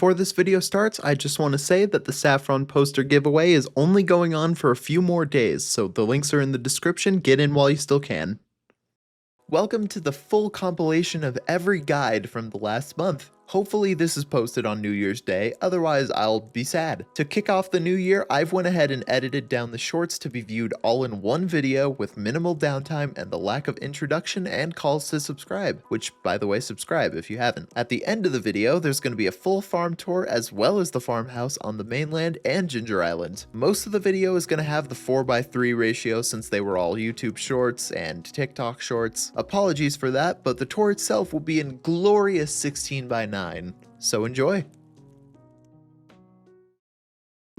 Before this video starts, I just want to say that the saffron poster giveaway is only going on for a few more days, so the links are in the description. Get in while you still can. Welcome to the full compilation of every guide from the last month. Hopefully this is posted on New Year's Day, otherwise I'll be sad. To kick off the new year, I've went ahead and edited down the shorts to be viewed all in one video with minimal downtime and the lack of introduction and calls to subscribe, which, by the way, subscribe if you haven't. At the end of the video, there's going to be a full farm tour as well as the farmhouse on the mainland and Ginger Island. Most of the video is going to have the 4:3 ratio since they were all YouTube shorts and TikTok shorts. Apologies for that, but the tour itself will be in glorious 16:9. So enjoy!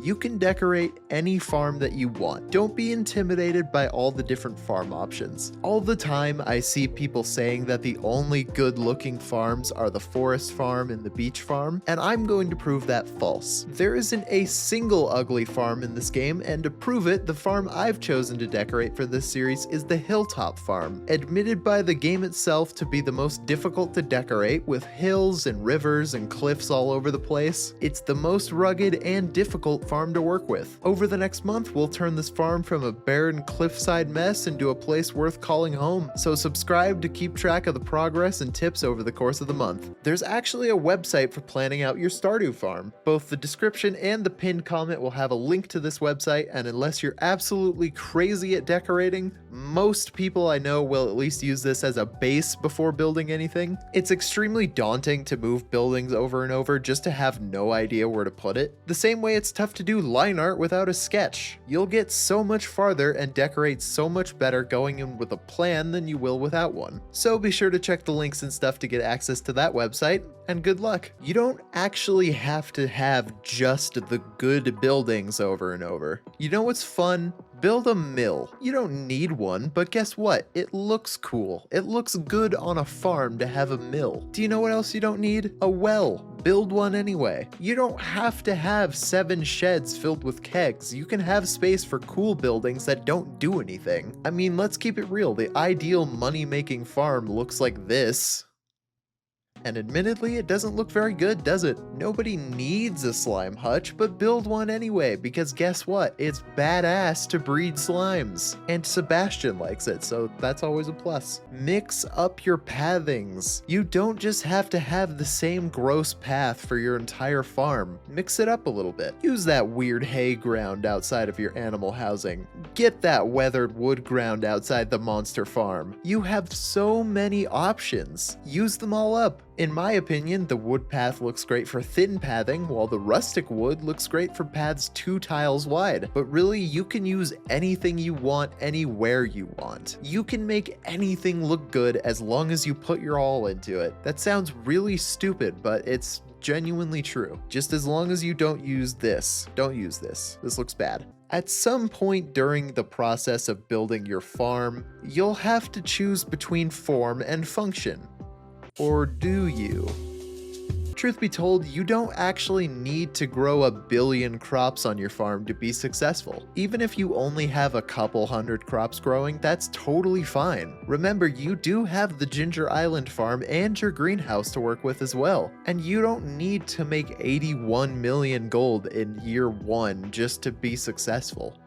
You can decorate any farm that you want. Don't be intimidated by all the different farm options. All the time I see people saying that the only good looking farms are the forest farm and the beach farm, and I'm going to prove that false. There isn't a single ugly farm in this game, and to prove it, the farm I've chosen to decorate for this series is the Hilltop Farm. Admitted by the game itself to be the most difficult to decorate, with hills and rivers and cliffs all over the place, it's the most rugged and difficult farm to work with. Over the next month, we'll turn this farm from a barren cliffside mess into a place worth calling home. So subscribe to keep track of the progress and tips over the course of the month. There's actually a website for planning out your Stardew farm. Both the description and the pinned comment will have a link to this website, and unless you're absolutely crazy at decorating, most people I know will at least use this as a base before building anything. It's extremely daunting to move buildings over and over just to have no idea where to put it. The same way it's tough to do line art without a sketch. You'll get so much farther and decorate so much better going in with a plan than you will without one. So be sure to check the links and stuff to get access to that website, and good luck. You don't actually have to have just the good buildings over and over. You know what's fun? Build a mill. You don't need one, but guess what? It looks cool. It looks good on a farm to have a mill. Do you know what else you don't need? A well. Build one anyway. You don't have to have 7 sheds filled with kegs. You can have space for cool buildings that don't do anything. I mean, let's keep it real. The ideal money-making farm looks like this. And admittedly, it doesn't look very good, does it? Nobody needs a slime hutch, but build one anyway, because guess what? It's badass to breed slimes. And Sebastian likes it, so that's always a plus. Mix up your pathings. You don't just have to have the same gross path for your entire farm. Mix it up a little bit. Use that weird hay ground outside of your animal housing. Get that weathered wood ground outside the monster farm. You have so many options. Use them all up. In my opinion, the wood path looks great for thin pathing, while the rustic wood looks great for paths 2 tiles wide. But really, you can use anything you want anywhere you want. You can make anything look good as long as you put your all into it. That sounds really stupid, but it's genuinely true. Just as long as you don't use this. Don't use this. This looks bad. At some point during the process of building your farm, you'll have to choose between form and function. Or do you? Truth be told, you don't actually need to grow 1 billion crops on your farm to be successful. Even if you only have a couple hundred crops growing, that's totally fine. Remember, you do have the Ginger Island farm and your greenhouse to work with as well. And you don't need to make 81 million gold in year 1 just to be successful.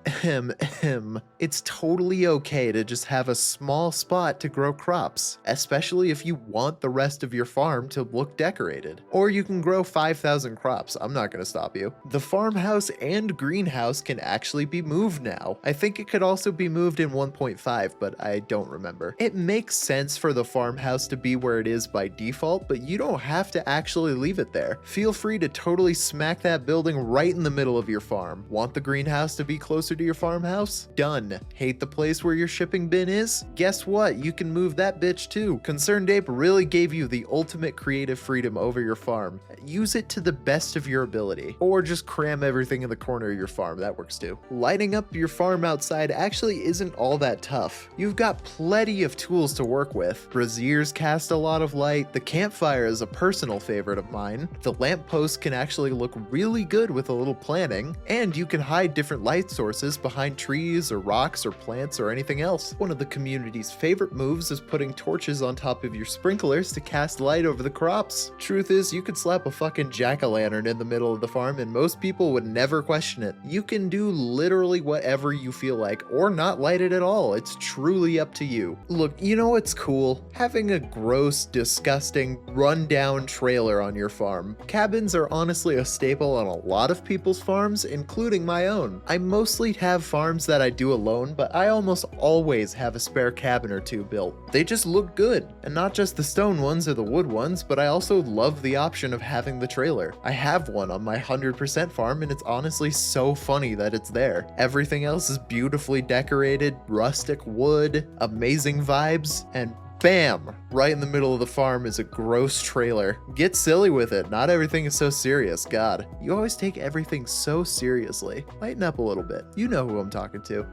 It's totally okay to just have a small spot to grow crops, especially if you want the rest of your farm to look decorated. Or you can grow 5,000 crops, I'm not gonna stop you. The farmhouse and greenhouse can actually be moved now. I think it could also be moved in 1.5, but I don't remember. It makes sense for the farmhouse to be where it is by default, but you don't have to actually leave it there. Feel free to totally smack that building right in the middle of your farm. Want the greenhouse to be closer to your farmhouse? Done. Hate the place where your shipping bin is? Guess what? You can move that bitch too. Concerned Ape really gave you the ultimate creative freedom over your farm. Use it to the best of your ability. Or just cram everything in the corner of your farm, that works too. Lighting up your farm outside actually isn't all that tough. You've got plenty of tools to work with. Braziers cast a lot of light, the campfire is a personal favorite of mine, the lamppost can actually look really good with a little planning, and you can hide different light sources places behind trees or rocks or plants or anything else. One of the community's favorite moves is putting torches on top of your sprinklers to cast light over the crops. Truth is, you could slap a fucking jack-o'-lantern in the middle of the farm and most people would never question it. You can do literally whatever you feel like or not light it at all. It's truly up to you. Look, you know what's cool? Having a gross, disgusting, run-down trailer on your farm. Cabins are honestly a staple on a lot of people's farms, including my own. I mostly have farms that I do alone, but I almost always have a spare cabin or two built. They just look good, and not just the stone ones or the wood ones, but I also love the option of having the trailer. I have one on my 100% farm, and it's honestly so funny that it's there. Everything else is beautifully decorated, rustic wood, amazing vibes, and bam! Right in the middle of the farm is a gross trailer. Get silly with it. Not everything is so serious. God, you always take everything so seriously. Lighten up a little bit. You know who I'm talking to.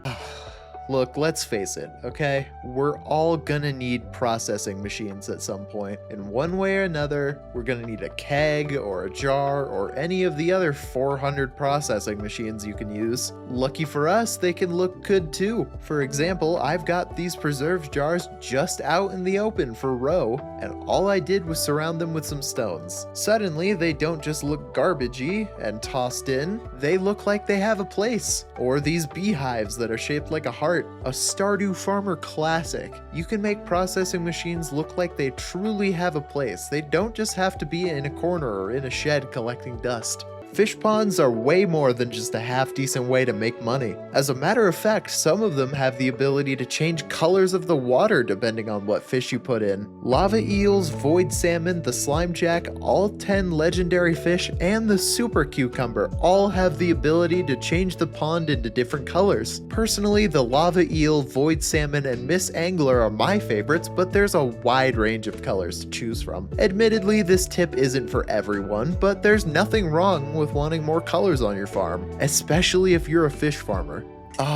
Look, let's face it, okay? We're all gonna need processing machines at some point. In one way or another, we're gonna need a keg or a jar or any of the other 400 processing machines you can use. Lucky for us, they can look good too. For example, I've got these preserved jars just out in the open for row, and all I did was surround them with some stones. Suddenly, they don't just look garbagey and tossed in, they look like they have a place. Or these beehives that are shaped like a heart. A Stardew Farmer classic. You can make processing machines look like they truly have a place. They don't just have to be in a corner or in a shed collecting dust. Fish ponds are way more than just a half-decent way to make money. As a matter of fact, some of them have the ability to change colors of the water depending on what fish you put in. Lava eels, void salmon, the slime jack, all 10 legendary fish, and the super cucumber all have the ability to change the pond into different colors. Personally, the lava eel, void salmon, and Miss Angler are my favorites, but there's a wide range of colors to choose from. Admittedly, this tip isn't for everyone, but there's nothing wrong with wanting more colors on your farm, especially if you're a fish farmer.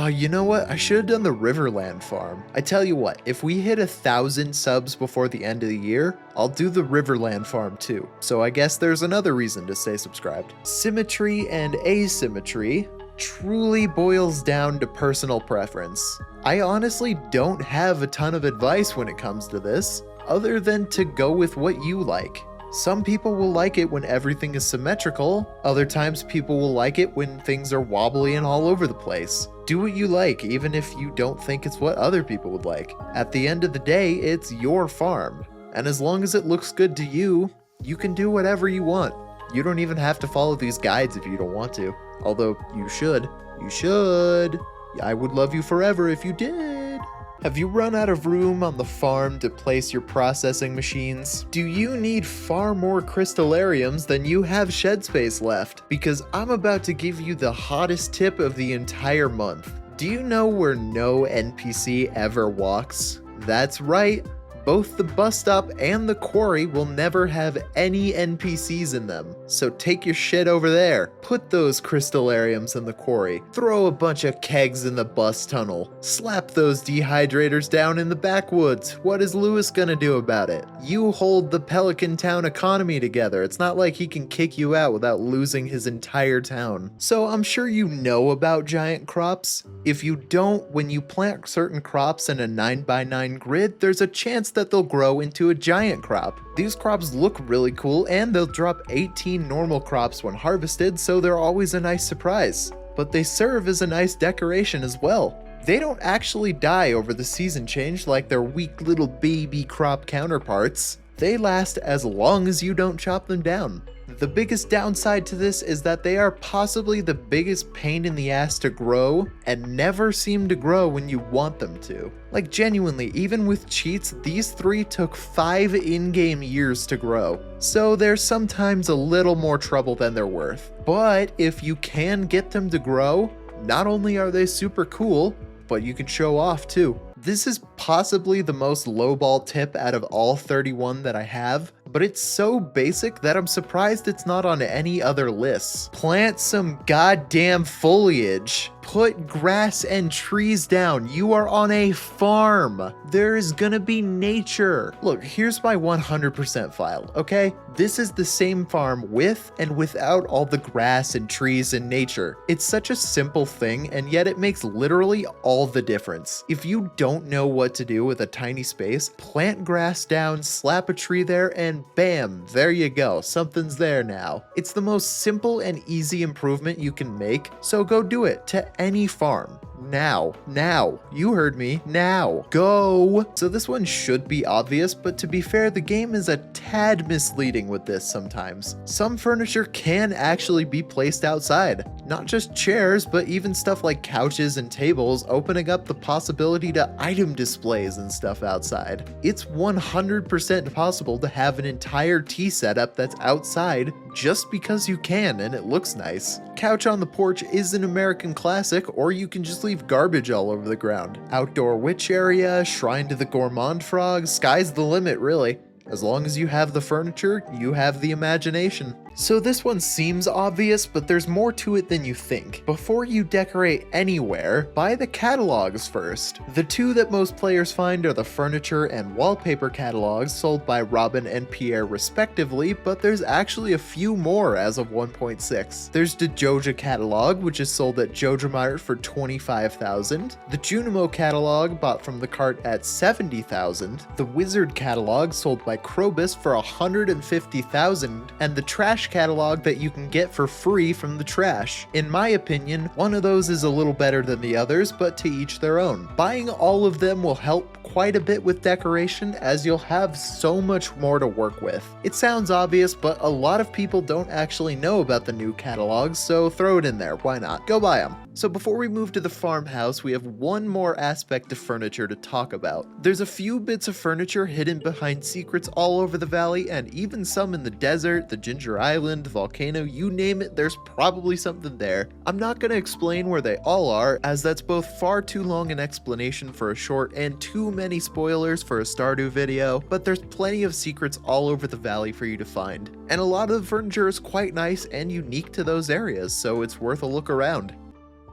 You know what? I should have done the Riverland farm. I tell you what, if we hit 1,000 subs before the end of the year, I'll do the Riverland farm too. So I guess there's another reason to stay subscribed. Symmetry and asymmetry truly boils down to personal preference. I honestly don't have a ton of advice when it comes to this, other than to go with what you like. Some people will like it when everything is symmetrical, other times people will like it when things are wobbly and all over the place. Do what you like, even if you don't think it's what other people would like. At the end of the day, it's your farm. And as long as it looks good to you, you can do whatever you want. You don't even have to follow these guides if you don't want to. Although, you should. You should. I would love you forever if you did. Have you run out of room on the farm to place your processing machines? Do you need far more crystallariums than you have shed space left? Because I'm about to give you the hottest tip of the entire month. Do you know where no NPC ever walks? That's right. Both the bus stop and the quarry will never have any NPCs in them. So take your shit over there. Put those crystallariums in the quarry. Throw a bunch of kegs in the bus tunnel. Slap those dehydrators down in the backwoods. What is Lewis gonna do about it? You hold the Pelican Town economy together. It's not like he can kick you out without losing his entire town. So I'm sure you know about giant crops. If you don't, when you plant certain crops in a 9x9 grid, there's a chance that they'll grow into a giant crop. These crops look really cool and they'll drop 18 normal crops when harvested, so they're always a nice surprise. But they serve as a nice decoration as well. They don't actually die over the season change like their weak little baby crop counterparts. They last as long as you don't chop them down. The biggest downside to this is that they are possibly the biggest pain in the ass to grow and never seem to grow when you want them to. Like genuinely, even with cheats, these 3 took 5 in-game years to grow. So they're sometimes a little more trouble than they're worth. But if you can get them to grow, not only are they super cool, but you can show off too. This is possibly the most lowball tip out of all 31 that I have, but it's so basic that I'm surprised it's not on any other lists. Plant some goddamn foliage. put grass and trees down. You are on a farm. There is gonna be nature. Look, here's my 100% file, okay? This is the same farm with and without all the grass and trees and nature. It's such a simple thing, and yet it makes literally all the difference. If you don't know what to do with a tiny space, plant grass down, slap a tree there, and bam, there you go. Something's there now. It's the most simple and easy improvement you can make, so go do it to any farm. Now, you heard me, now, go. So this one should be obvious, but to be fair, the game is a tad misleading with this sometimes. Some furniture can actually be placed outside. Not just chairs, but even stuff like couches and tables, opening up the possibility to item displays and stuff outside. It's 100% possible to have an entire tea setup that's outside just because you can and it looks nice. Couch on the porch is an American classic, or you can just leave garbage all over the ground. Outdoor witch area, shrine to the gourmand frog, sky's the limit really. As long as you have the furniture, you have the imagination. So this one seems obvious, but there's more to it than you think. Before you decorate anywhere, buy the catalogs first. The two that most players find are the furniture and wallpaper catalogs sold by Robin and Pierre respectively, but there's actually a few more as of 1.6. There's the Joja catalog, which is sold at Joja Mart for $25,000. The Junimo catalog bought from the cart at $70,000. The Wizard catalog sold by Krobus for $150,000, and the Trash catalog that you can get for free from the trash. In my opinion, one of those is a little better than the others, but to each their own. Buying all of them will help quite a bit with decoration, as you'll have so much more to work with. It sounds obvious, but a lot of people don't actually know about the new catalogs, so throw it in there, why not? Go buy them. So before we move to the farmhouse, we have one more aspect of furniture to talk about. There's a few bits of furniture hidden behind secrets all over the valley, and even some in the desert, the Ginger Island, volcano, you name it, there's probably something there. I'm not going to explain where they all are, as that's both far too long an explanation for a short and too many spoilers for a Stardew video, but there's plenty of secrets all over the valley for you to find. And a lot of the furniture is quite nice and unique to those areas, so it's worth a look around.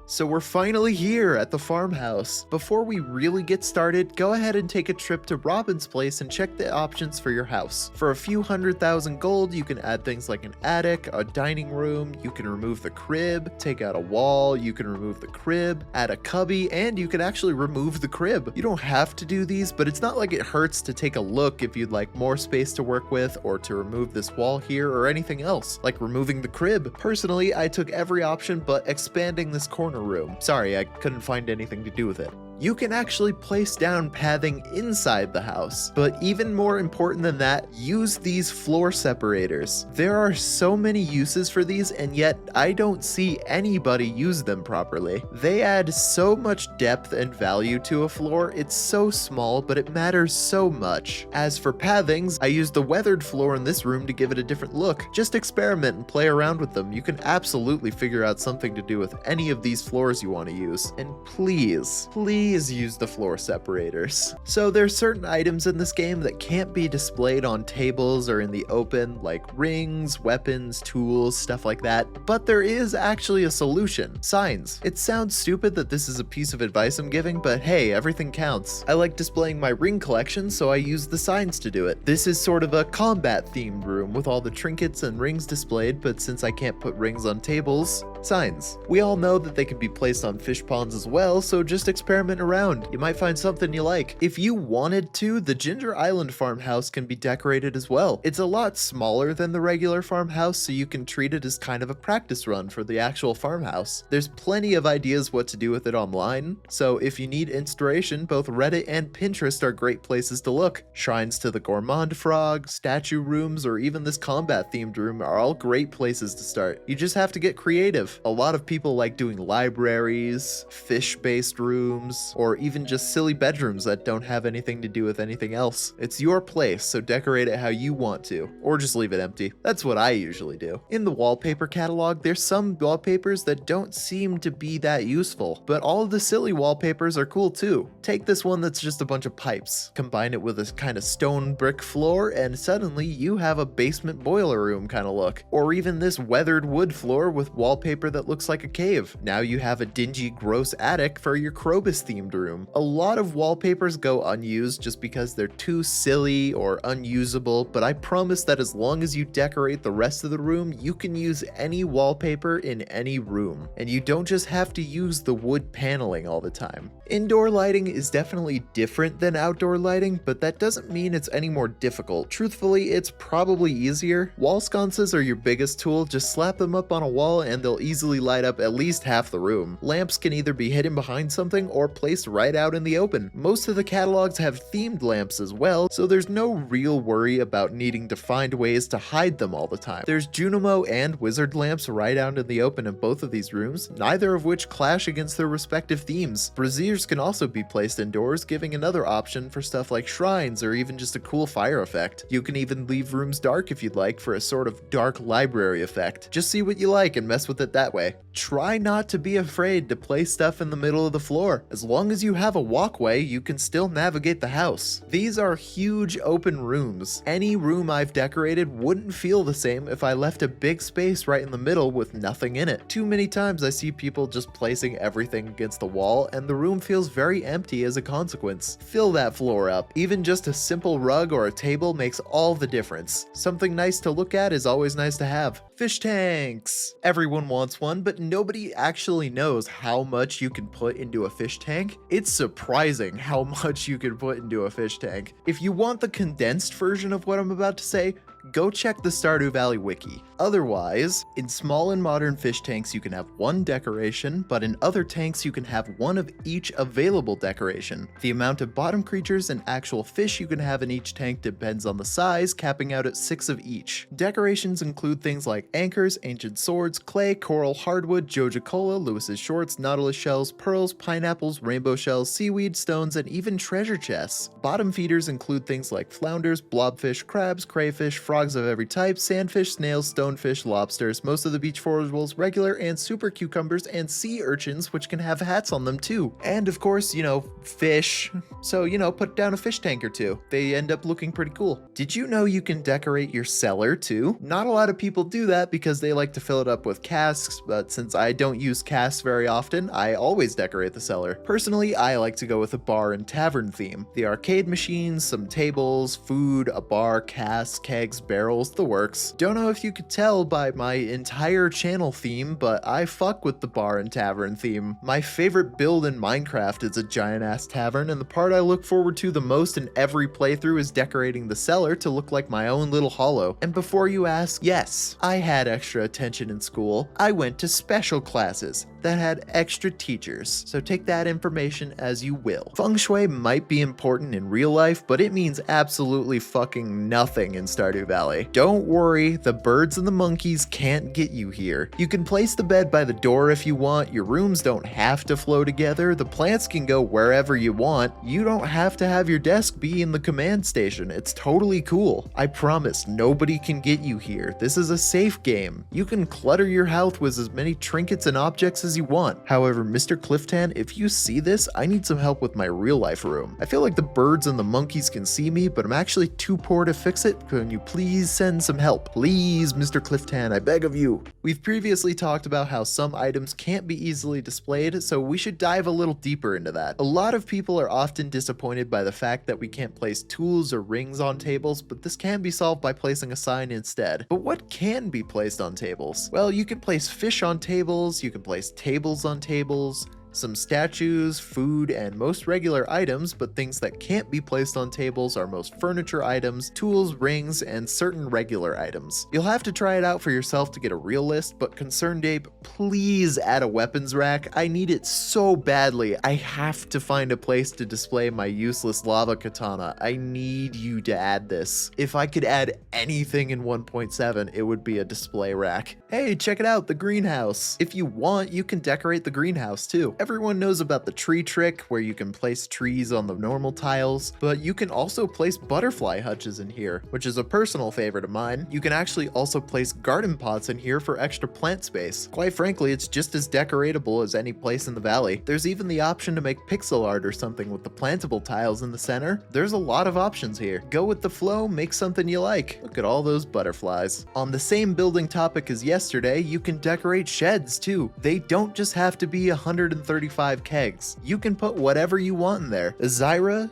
So we're finally here at the farmhouse. Before we really get started, go ahead and take a trip to Robin's place and check the options for your house. For a few 100,000 gold, you can add things like an attic, a dining room, you can remove the crib, take out a wall, you can remove the crib, add a cubby, and you can actually remove the crib. You don't have to do these, but it's not like it hurts to take a look if you'd like more space to work with, or to remove this wall here, or anything else, like removing the crib. Personally, I took every option but expanding this corner room. Sorry, I couldn't find anything to do with it. You can actually place down pathing inside the house, but even more important than that, use these floor separators. There are so many uses for these, and yet I don't see anybody use them properly. They add so much depth and value to a floor. It's so small, but it matters so much. As for pathings, I used the weathered floor in this room to give it a different look. Just experiment and play around with them. You can absolutely figure out something to do with any of these floors you want to use. And please use the floor separators. So there's certain items in this game that can't be displayed on tables or in the open, like rings, weapons, tools, stuff like that. But there is actually a solution. Signs. It sounds stupid that this is a piece of advice I'm giving, but hey, everything counts. I like displaying my ring collection, so I use the signs to do it. This is sort of a combat themed room with all the trinkets and rings displayed, but since I can't put rings on tables, signs. We all know that they can be placed on fish ponds as well, so just experiment around. You might find something you like. If you wanted to, the Ginger Island farmhouse can be decorated as well. It's a lot smaller than the regular farmhouse, so you can treat it as kind of a practice run for the actual farmhouse. There's plenty of ideas what to do with it online, so if you need inspiration, both Reddit and Pinterest are great places to look. Shrines to the gourmand frog, statue rooms, or even this combat themed room are all great places to start. You just have to get creative. A lot of people like doing libraries, fish-based rooms, house, or even just silly bedrooms that don't have anything to do with anything else. It's your place, so decorate it how you want to, or just leave it empty. That's what I usually do. In the wallpaper catalog, there's some wallpapers that don't seem to be that useful, but all of the silly wallpapers are cool too. Take this one that's just a bunch of pipes, combine it with a kind of stone brick floor, and suddenly you have a basement boiler room kind of look. Or even this weathered wood floor with wallpaper that looks like a cave. Now you have a dingy, gross attic for your Krobus themed room. A lot of wallpapers go unused just because they're too silly or unusable, but I promise that as long as you decorate the rest of the room, you can use any wallpaper in any room. And you don't just have to use the wood paneling all the time. Indoor lighting is definitely different than outdoor lighting, but that doesn't mean it's any more difficult. Truthfully, it's probably easier. Wall sconces are your biggest tool. Just slap them up on a wall and they'll easily light up at least half the room. Lamps can either be hidden behind something or placed right out in the open. Most of the catalogs have themed lamps as well, so there's no real worry about needing to find ways to hide them all the time. There's Junimo and Wizard lamps right out in the open in both of these rooms, neither of which clash against their respective themes. Braziers can also be placed indoors, giving another option for stuff like shrines or even just a cool fire effect. You can even leave rooms dark if you'd like for a sort of dark library effect. Just see what you like and mess with it that way. Try not to be afraid to place stuff in the middle of the floor. As long as you have a walkway, you can still navigate the house. These are huge open rooms. Any room I've decorated wouldn't feel the same if I left a big space right in the middle with nothing in it. Too many times I see people just placing everything against the wall and the room feels very empty as a consequence. Fill that floor up. Even just a simple rug or a table makes all the difference. Something nice to look at is always nice to have. Fish tanks! Everyone wants one, but nobody actually knows how much you can put into a fish tank. It's surprising how much you can put into a fish tank. If you want the condensed version of what I'm about to say, go check the Stardew Valley wiki. Otherwise, in small and modern fish tanks you can have one decoration, but in other tanks you can have one of each available decoration. The amount of bottom creatures and actual fish you can have in each tank depends on the size, capping out at 6 of each. Decorations include things like anchors, ancient swords, clay, coral, hardwood, Joja Cola, Lewis's shorts, nautilus shells, pearls, pineapples, rainbow shells, seaweed, stones, and even treasure chests. Bottom feeders include things like flounders, blobfish, crabs, crayfish, frogs of every type, sandfish, snails, stonefish, lobsters, most of the beach forageables, regular and super cucumbers, and sea urchins, which can have hats on them too. And of course, fish. So, put down a fish tank or two. They end up looking pretty cool. Did you know you can decorate your cellar too? Not a lot of people do that because they like to fill it up with casks, but since I don't use casks very often, I always decorate the cellar. Personally, I like to go with a bar and tavern theme. The arcade machines, some tables, food, a bar, casks, kegs, barrels, the works. Don't know if you could tell by my entire channel theme, but I fuck with the bar and tavern theme. My favorite build in Minecraft is a giant ass tavern, and the part I look forward to the most in every playthrough is decorating the cellar to look like my own little hollow. And before you ask, yes, I had extra attention in school. I went to special classes that had extra teachers, so take that information as you will. Feng Shui might be important in real life, but it means absolutely fucking nothing in Stardew Valley. Don't worry, the birds and the monkeys can't get you here. You can place the bed by the door if you want, your rooms don't have to flow together, the plants can go wherever you want, you don't have to have your desk be in the command station, it's totally cool. I promise, nobody can get you here. This is a safe game. You can clutter your house with as many trinkets and objects as you want. However, Mr. Clifton, if you see this, I need some help with my real life room. I feel like the birds and the monkeys can see me, but I'm actually too poor to fix it. Can you please send some help? Please, Mr. Clifton, I beg of you. We've previously talked about how some items can't be easily displayed, so we should dive a little deeper into that. A lot of people are often disappointed by the fact that we can't place tools or rings on tables, but this can be solved by placing a sign instead. But what can be placed on tables? Well, you can place fish on tables, you can place tables on tables, some statues, food, and most regular items, but things that can't be placed on tables are most furniture items, tools, rings, and certain regular items. You'll have to try it out for yourself to get a real list, but Concerned Ape, please add a weapons rack. I need it so badly. I have to find a place to display my useless lava katana. I need you to add this. If I could add anything in 1.7, it would be a display rack. Hey, check it out, the greenhouse. If you want, you can decorate the greenhouse too. Everyone knows about the tree trick where you can place trees on the normal tiles, but you can also place butterfly hutches in here, which is a personal favorite of mine. You can actually also place garden pots in here for extra plant space. Quite frankly, it's just as decoratable as any place in the valley. There's even the option to make pixel art or something with the plantable tiles in the center. There's a lot of options here. Go with the flow, make something you like. Look at all those butterflies. On the same building topic as yesterday, you can decorate sheds too. They don't just have to be 135 kegs. You can put whatever you want in there. Azira?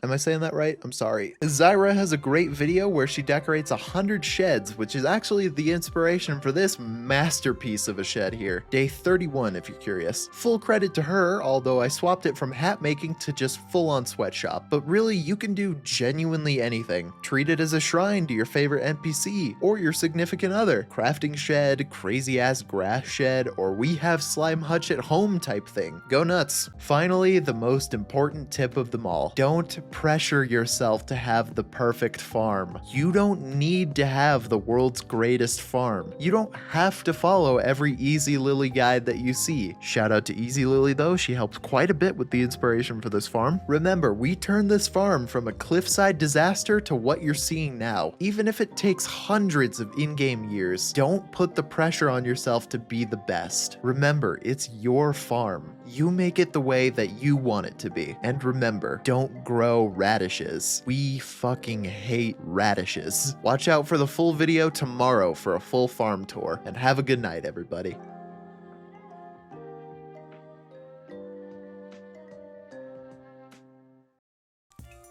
Am I saying that right? I'm sorry. Azira has a great video where she decorates 100 sheds, which is actually the inspiration for this masterpiece of a shed here. Day 31 if you're curious. Full credit to her, although I swapped it from hat making to just full-on sweatshop. But really, you can do genuinely anything. Treat it as a shrine to your favorite NPC or your significant other. Crafting shed, crazy ass grass shed, or we have slime hutch at home type thing. Go nuts. Finally, the most important tip of them all. Don't pressure yourself to have the perfect farm. You don't need to have the world's greatest farm. You don't have to follow every Easy Lily guide that you see. Shout out to Easy Lily though, she helped quite a bit with the inspiration for this farm. Remember, we turned this farm from a cliffside disaster to what you're seeing now. Even if it takes hundreds of in-game years, don't put the pressure on yourself to be the best. Remember, it's your farm. You make it the way that you want it to be. And remember, don't grow radishes. We fucking hate radishes. Watch out for the full video tomorrow for a full farm tour, and have a good night, everybody.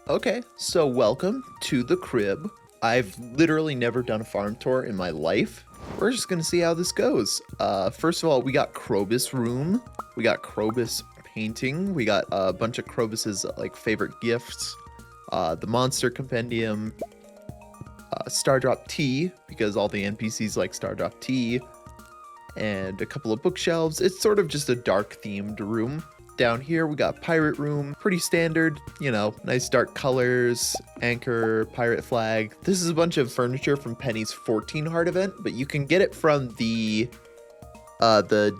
Okay, so welcome to the crib. I've literally never done a farm tour in my life. We're just gonna see how this goes. First of all, we got Krobus room. We got Krobus painting. We got a bunch of Krobus's like favorite gifts. The monster compendium. Stardrop tea, because all the NPCs like Stardrop tea. And a couple of bookshelves. It's sort of just a dark themed room. Down here we got pirate room, pretty standard, you know, nice dark colors, anchor, pirate flag. This is a bunch of furniture from Penny's 14 Heart event, but you can get it from the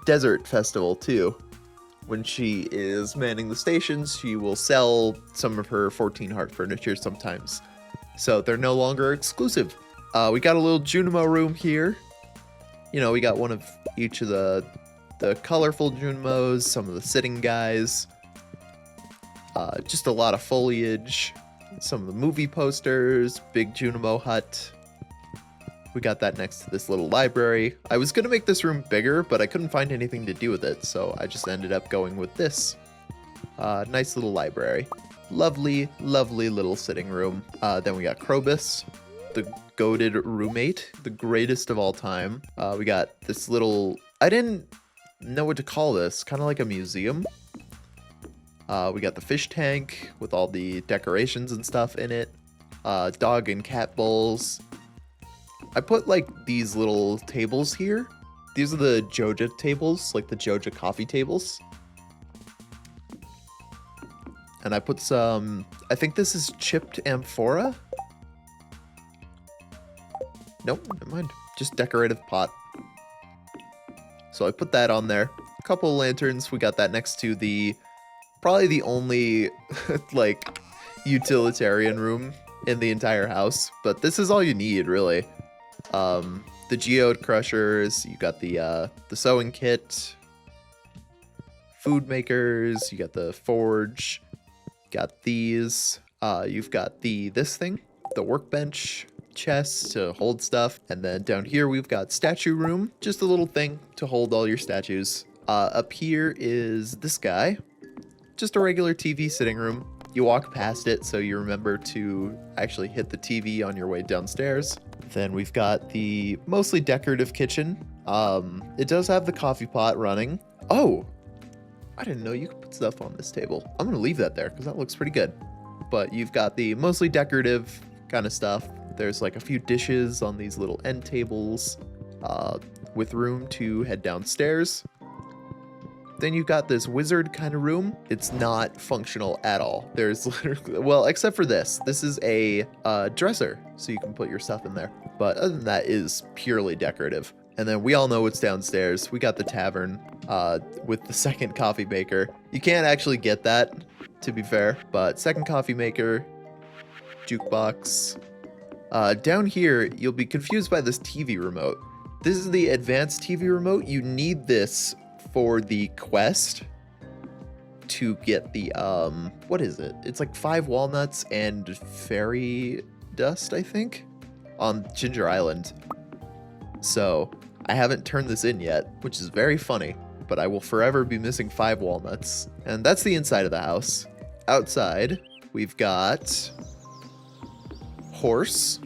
desert festival too. When she is manning the stations, she will sell some of her 14 Heart furniture sometimes. So they're no longer exclusive. We got a little Junimo room here. You know, we got one of each of the colorful Junimos, some of the sitting guys, just a lot of foliage, some of the movie posters, big Junimo hut. We got that next to this little library. I was gonna make this room bigger, but I couldn't find anything to do with it, so I just ended up going with this. Nice little library. Lovely, lovely little sitting room. Then we got Krobus, the goated roommate, the greatest of all time. We got this little, I didn't know what to call this, kind of like a museum. We got the fish tank with all the decorations and stuff in it. Dog and cat bowls. I put like these little tables here. These are the Joja tables, like the Joja coffee tables. And I put some, I think this is chipped amphora. Nope, never mind. Just decorative pot. So I put that on there. A couple of lanterns. We got that next to the, probably the only like utilitarian room in the entire house. But this is all you need, really. The geode crushers. You got the sewing kit. Food makers. You got the forge. Got these. You've got this thing, the workbench. Chests to hold stuff, and then down here we've got statue room, just a little thing to hold all your statues. Up here is this guy, just a regular TV sitting room. You walk past it so you remember to actually hit the TV on your way downstairs. Then we've got the mostly decorative kitchen. It does have the coffee pot running. Oh, I didn't know you could put stuff on this table. I'm gonna leave that there because that looks pretty good. But you've got the mostly decorative kind of stuff. There's like a few dishes on these little end tables with room to head downstairs. Then you've got this wizard kind of room. It's not functional at all. There's literally, well, except for this. This is a dresser, so you can put your stuff in there. But other than that, is purely decorative. And then we all know what's downstairs. We got the tavern with the second coffee maker. You can't actually get that, to be fair, but second coffee maker, jukebox. Down here, you'll be confused by this TV remote. This is the advanced TV remote. You need this for the quest to get the, what is it? It's like 5 walnuts and fairy dust, I think, on Ginger Island. So I haven't turned this in yet, which is very funny, but I will forever be missing 5 walnuts. And that's the inside of the house. Outside, we've got horse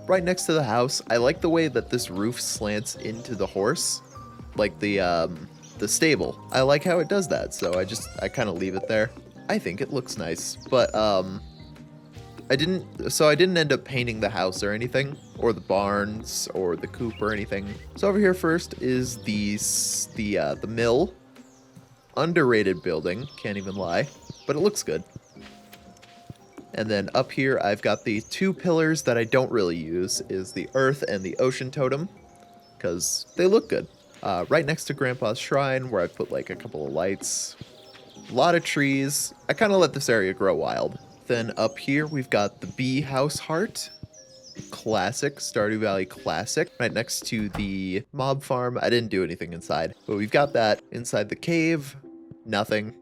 right next to the house. I like the way that this roof slants into the horse, like the stable. I like how it does that, so I kind of leave it there. I think it looks nice, but I didn't end up painting the house or anything, or the barns or the coop or anything. So over here first is the mill. Underrated building, can't even lie, but it looks good. And then up here, I've got the 2 pillars that I don't really use, is the earth and the ocean totem, because they look good. Right next to Grandpa's shrine, where I put like a couple of lights. A lot of trees. I kind of let this area grow wild. Then up here, we've got the bee house heart. Classic, Stardew Valley classic. Right next to the mob farm. I didn't do anything inside, but we've got that. Inside the cave, nothing.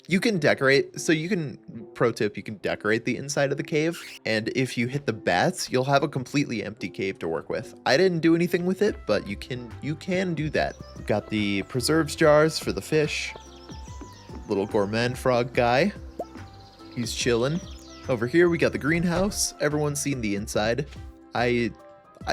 You can decorate, so you can, pro tip, you can decorate the inside of the cave, and if you hit the bats, you'll have a completely empty cave to work with. I didn't do anything with it, but you can do that. We've got the preserves jars for the fish. Little gourmand frog guy. He's chilling. Over here, we got the greenhouse. Everyone's seen the inside. I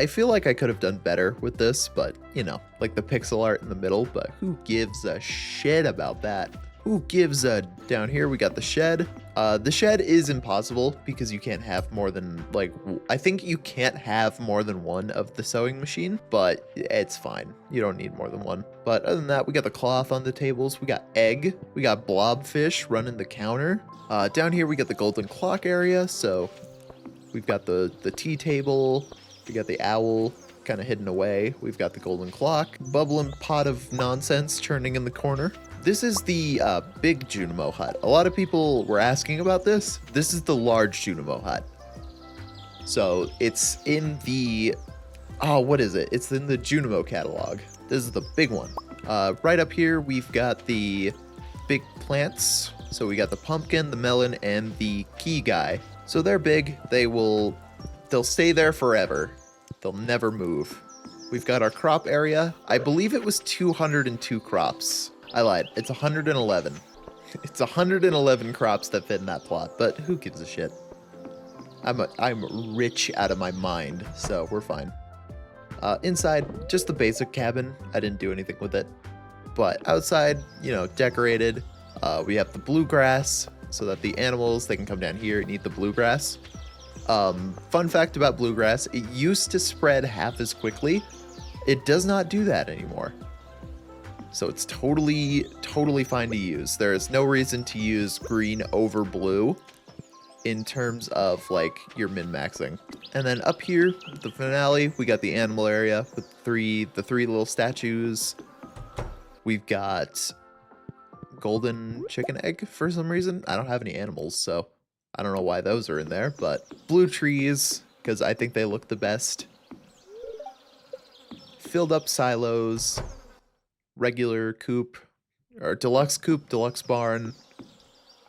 feel like I could have done better with this, but, you know, like the pixel art in the middle, but who gives a shit about that? Who gives a... Down here, we got the shed. The shed is impossible because you can't have more than, like, I think you can't have more than 1 of the sewing machine, but it's fine. You don't need more than 1. But other than that, we got the cloth on the tables. We got egg. We got blobfish running the counter. Down here, we got the golden clock area. So we've got the tea table. We got the owl kind of hidden away. We've got the golden clock. Bubbling pot of nonsense churning in the corner. This is the big Junimo hut. A lot of people were asking about this. This is the large Junimo hut. So it's in the, what is it? It's in the Junimo catalog. This is the big one. Right up here, we've got the big plants. So we got the pumpkin, the melon, and the key guy. So they're big. They'll stay there forever. They'll never move. We've got our crop area. I believe it was 202 crops. I lied. It's 111. It's 111 crops that fit in that plot, but who gives a shit? I'm rich out of my mind, so we're fine. Inside, just the basic cabin. I didn't do anything with it. But outside, you know, decorated. We have the bluegrass, so that the animals, they can come down here and eat the bluegrass. Fun fact about bluegrass, it used to spread half as quickly. It does not do that anymore. So it's totally fine to use. There is no reason to use green over blue in terms of like your min-maxing. And then up here, the finale, we got the animal area with the three little statues. We've got golden chicken egg for some reason. I don't have any animals, so I don't know why those are in there, but blue trees, because I think they look the best. Filled up silos. Regular coop, or deluxe coop, deluxe barn.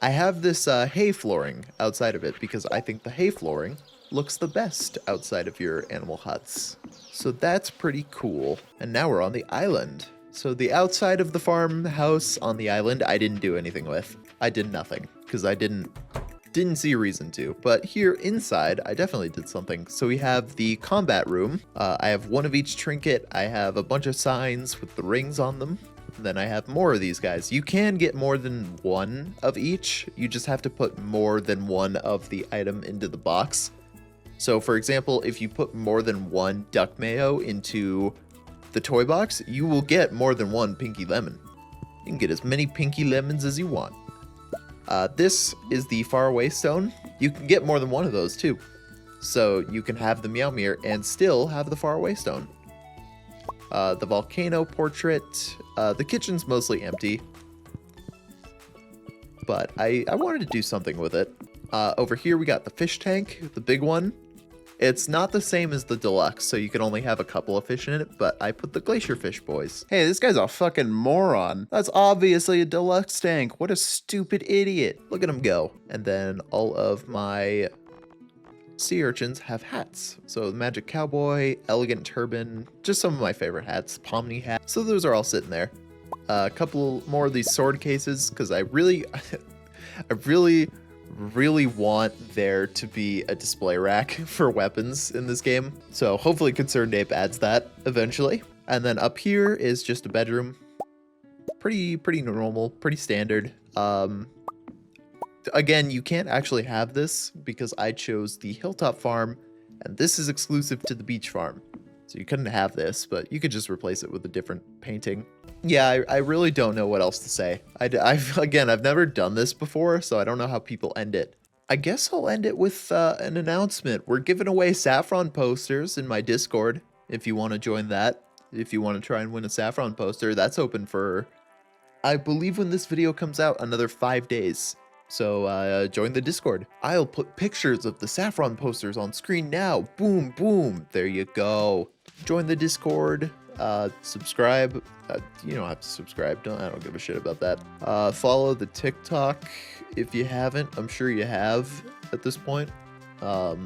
I have this hay flooring outside of it because I think the hay flooring looks the best outside of your animal huts. So that's pretty cool. And now we're on the island. So the outside of the farmhouse on the island, I didn't do anything with. I did nothing because I didn't see a reason to. But here inside, I definitely did something. So we have the combat room. I have 1 of each trinket. I have a bunch of signs with the rings on them. And then I have more of these guys. You can get more than 1 of each. You just have to put more than 1 of the item into the box. So for example, if you put more than 1 duck mayo into the toy box, you will get more than 1 pinky lemon. You can get as many pinky lemons as you want. This is the faraway stone. You can get more than 1 of those too. So you can have the Meow Mirror and still have the faraway stone. the volcano portrait. The kitchen's mostly empty, but I wanted to do something with it. Over here we got the fish tank, the big one. It's not the same as the deluxe, so you can only have a couple of fish in it, but I put the glacier fish boys. Hey, this guy's a fucking moron. That's obviously a deluxe tank. What a stupid idiot. Look at him go. And then all of my sea urchins have hats. So the magic cowboy, elegant turban, just some of my favorite hats, Pomni hat. So those are all sitting there. A couple more of these sword cases, because I really want there to be a display rack for weapons in this game. So hopefully Concerned Ape adds that eventually. And then up here is just a bedroom. Pretty normal, pretty standard. Again, you can't actually have this because I chose the hilltop farm, and this is exclusive to the beach farm. So you couldn't have this, but you could just replace it with a different painting. Yeah, I really don't know what else to say. I've never done this before, so I don't know how people end it. I guess I'll end it with an announcement. We're giving away saffron posters in my Discord, if you want to join that. If you want to try and win a saffron poster, that's open for, I believe when this video comes out, another 5 days. So join the Discord. I'll put pictures of the saffron posters on screen now. Boom, boom. There you go. Join the Discord. Subscribe. You don't have to subscribe. I don't give a shit about that. Follow the TikTok if you haven't. I'm sure you have at this point. I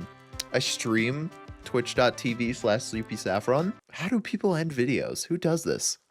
stream twitch.tv/sleepysaffron. How do people end videos? Who does this?